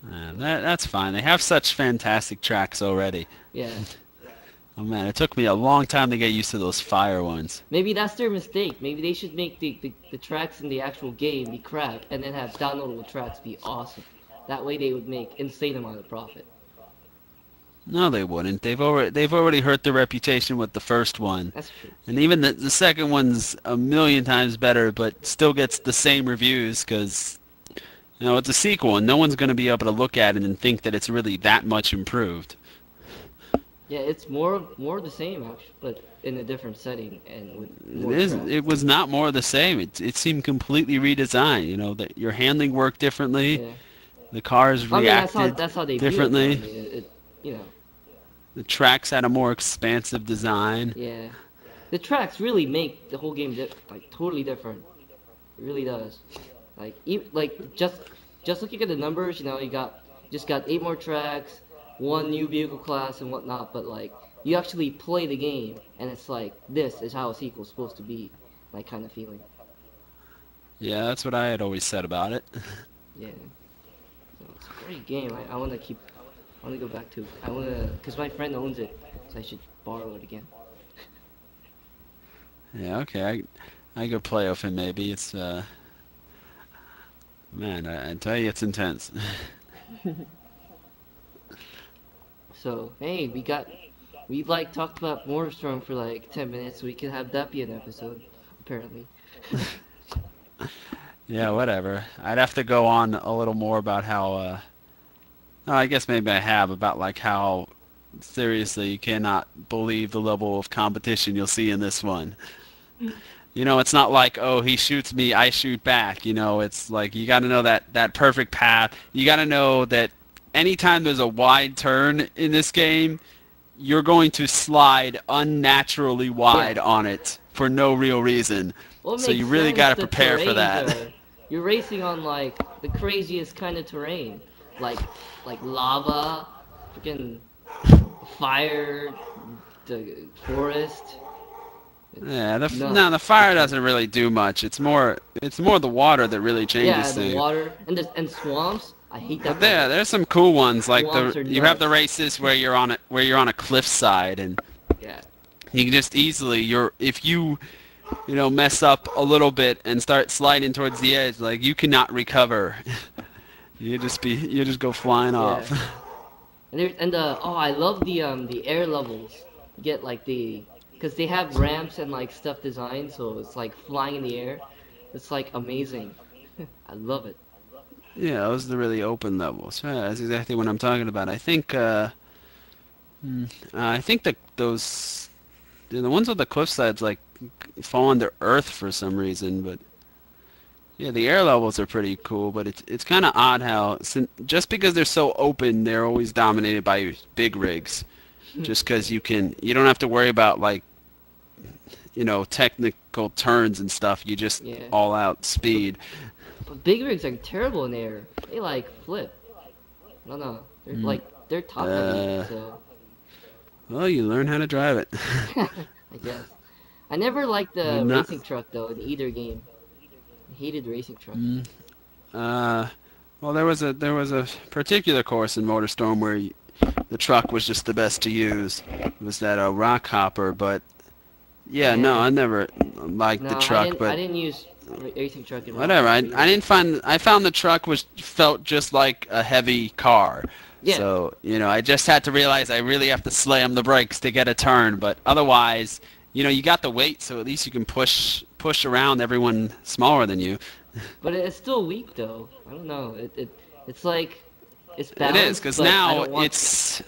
That's fine. They have such fantastic tracks already. Yeah. Oh man, it took me a long time to get used to those fire ones. Maybe that's their mistake. Maybe they should make the tracks in the actual game be crap and then have downloadable tracks be awesome. That way they would make insane amount of profit. No, they wouldn't. They've already hurt their reputation with the first one, That's true. and even the second one's a million times better, but still gets the same reviews because it's a sequel, and no one's going to be able to look at it and think that it's really that much improved. Yeah, it's more the same actually, but in a different setting and with It more is. tracks. It was not more of the same. It seemed completely redesigned. That your handling worked differently, Yeah. the cars I mean reacted that's how they do it though. I differently, mean it you know, the tracks had a more expansive design. yeah. The tracks really make the whole game like totally different. It really does. Like just looking at the numbers, you just got 8 more tracks, one new vehicle class and whatnot. But like you actually play the game, and it's like this is how a sequel's supposed to be, like kind of feeling. Yeah, that's what I had always said about it. Yeah, so it's a great game. I want to I want to go back to. I want to, cause my friend owns it, so I should borrow it again. Yeah, okay. I could play with him maybe. It's man, I tell you, it's intense. So hey, we like talked about Motorstorm for like 10 minutes. So we could have that be an episode, apparently. Yeah, whatever. I'd have to go on a little more about how. Oh, I guess maybe I have about like how seriously you cannot believe the level of competition you'll see in this one. It's not like, oh, he shoots me, I shoot back. It's like you got to know that perfect path. You got to know that anytime there's a wide turn in this game, you're going to slide unnaturally Yeah. wide on it for no real reason. Well, it So makes you really sense. got to The prepare for terrains that. are you're racing on like the craziest kind of terrain, like lava, freaking fire, the forest. It's Yeah, no, the nuts. fire It's doesn't really do much. It's more the water that really yeah, changes the things. water and swamps. I hate But that part. there's some cool ones like Swamps are you have the nuts. races where you're on a cliffside and Yeah, you can just easily if you mess up a little bit and start sliding towards the edge, like you cannot recover. You just go flying yeah. off. And oh, I love the air levels. You get like because they have ramps and like stuff designed, so it's like flying in the air. It's like amazing. I love it. Yeah, those are the really open levels. Yeah, that's exactly what I'm talking about. I think that those the ones with the cliffsides like fall under earth for some reason, but yeah, the air levels are pretty cool, but it's kind of odd how just because they're so open, they're always dominated by big rigs. Just because you don't have to worry about like technical turns and stuff. You just Yeah, all out but speed. but big rigs are terrible in air. They like flip. No, Mm. they're top heavy. Uh, So well, you learn how to drive it. I guess I never liked the I'm not. racing truck though in either game. I hated the racing truck. Mm, uh, well, there was a particular course in Motorstorm where the truck was just the best to use. It was that rock hopper, but yeah, no, Yeah, I never liked the no, truck, I but didn't use racing truck in Rock whatever. I Hopper I either. didn't find I found the truck was felt just like a heavy car. Yeah, So, I just had to realize I really have to slam the brakes to get a turn, but otherwise, you got the weight, so at least you can push around everyone smaller than you. but it's still weak though. I don't know. It's like it's It is, balanced, because but I now don't want. It's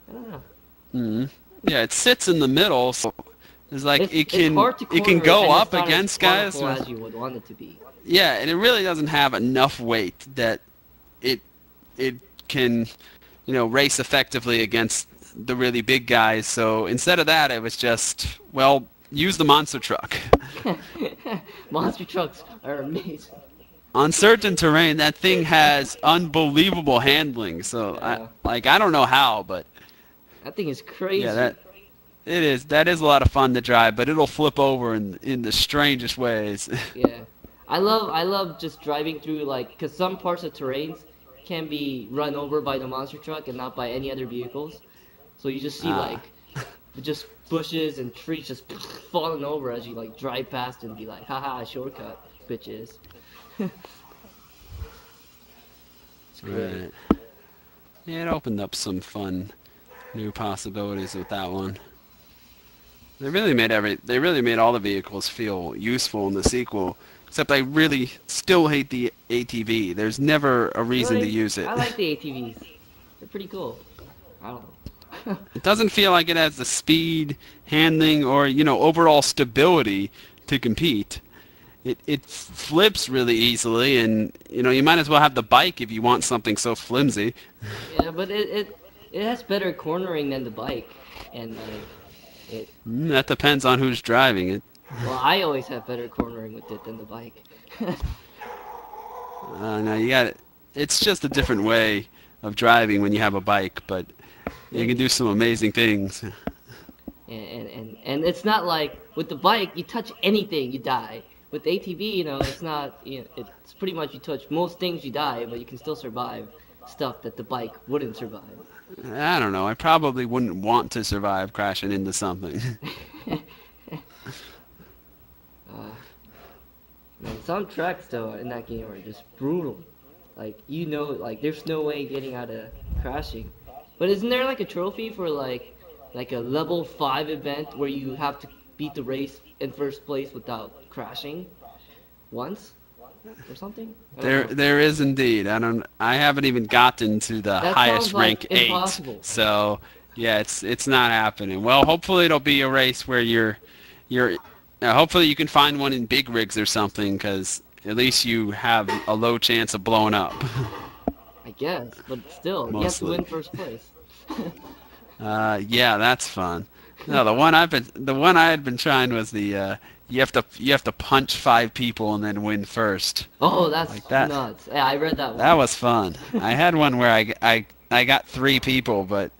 I don't know. mm, yeah, it sits in the middle, so it's like It's hard to it can corner it, go and it's up not as against guys powerful with as you would want it to be. yeah, and it really doesn't have enough weight that it it can race effectively against the really big guys. So instead of that, it was just, well, use the monster truck. Monster trucks are amazing. On certain terrain, that thing has unbelievable handling. So Yeah, I don't know how, but that thing is yeah, crazy. that is a lot of fun to drive, but it'll flip over in the strangest ways. Yeah, I love just driving through like, cause some parts of terrains can be run over by the monster truck and not by any other vehicles. So you just see Ah, like just bushes and trees just falling over as you like drive past and be like, haha, shortcut, bitches. It's great. right. Yeah, it opened up some fun new possibilities with that one. They really made all the vehicles feel useful in the sequel. Except I really still hate the ATV. There's never a reason to Really? use it. I like the ATVs. They're pretty cool. I don't know. It doesn't feel like it has the speed, handling, or overall stability to compete. It flips really easily, and you might as well have the bike if you want something so flimsy. Yeah, but it has better cornering than the bike, and like it. That depends on who's driving it. Well, I always have better cornering with it than the bike. No, you got it. It's just a different way of driving when you have a bike, but you can do some amazing things. And it's not like with the bike you touch anything you die. With the ATV, it's not. It's pretty much you touch most things you die, but you can still survive stuff that the bike wouldn't survive. I don't know. I probably wouldn't want to survive crashing into something. uh, Man, some tracks though in that game are just brutal. Like like there's no way getting out of crashing. But isn't there like a trophy for like a level 5 event where you have to beat the race in first place without crashing once or something? I don't There, know. there is indeed. I haven't even gotten to the That highest sounds rank like 8. impossible. So, yeah, it's not happening. Well, hopefully it'll be a race where you're hopefully you can find one in big rigs or something, because at least you have a low chance of blowing up. I guess, but still, you have to Mostly. win first place. Yeah, that's fun. No, the one I had been trying was the you have to punch 5 people and then win first. Oh, that's Like that. nuts. Yeah, I read that That one. was fun. I had one where I got 3 people, but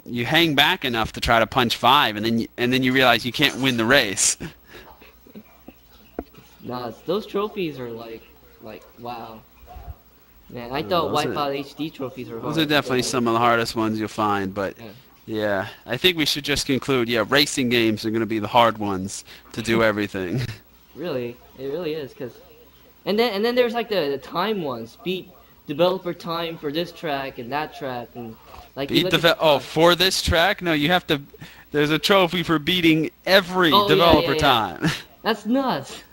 you hang back enough to try to punch 5, and then you realize you can't win the race. Nuts. Those trophies are like wow. Man, I thought Those are Wipeout HD trophies were those are hard, but definitely some of the hardest ones you'll find, but yeah. yeah, I think we should just conclude, yeah, racing games are going to be the hard ones to do everything. Really, it really is, and then there's like the time ones, beat developer time for this track and that track, and like you Beat look at the oh, time. for this track? No, you have to there's a trophy for beating every Oh yeah, yeah, developer yeah. time. That's nuts.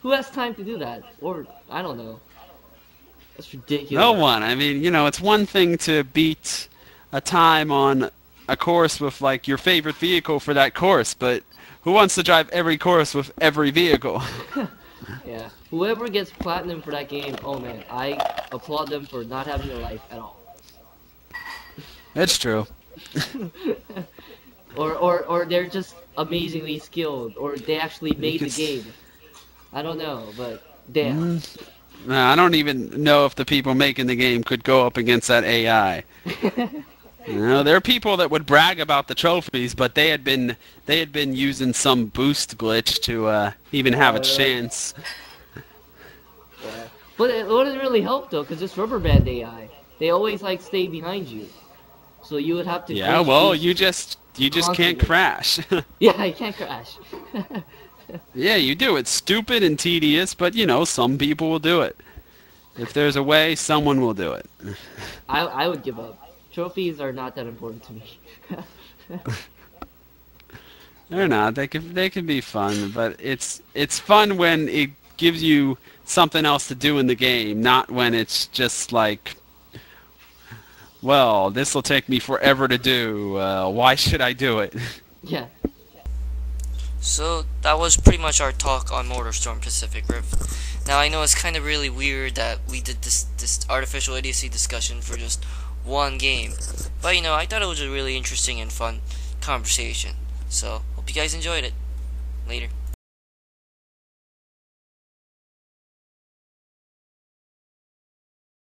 Who has time to do that? Or I don't know. That's No ridiculous. one. I mean, it's one thing to beat a time on a course with like your favorite vehicle for that course, but who wants to drive every course with every vehicle? Yeah. Whoever gets platinum for that game, oh man, I applaud them for not having a life at all. It's true. Or they're just amazingly skilled, or they actually You made could the game. I don't know, but damn. No, I don't even know if the people making the game could go up against that AI. There are people that would brag about the trophies, but they had been using some boost glitch to even have a Really? chance. Yeah. But it wouldn't really help though, because it's rubber band AI. They always like stay behind you, so you would have to Yeah, glitch well, boost you just can't constantly. crash. Yeah, I can't crash. Yeah, you do. It's stupid and tedious, but some people will do it. If there's a way, someone will do it. I would give up. Trophies are not that important to me. They're not. They can be fun, but it's fun when it gives you something else to do in the game, not when it's just like, well, this will take me forever to do. Why should I do it? Yeah. So that was pretty much our talk on Motorstorm Pacific Rift. Now I know it's kind of really weird that we did this artificial idiocy discussion for just one game, but I thought it was a really interesting and fun conversation. So hope you guys enjoyed it. Later.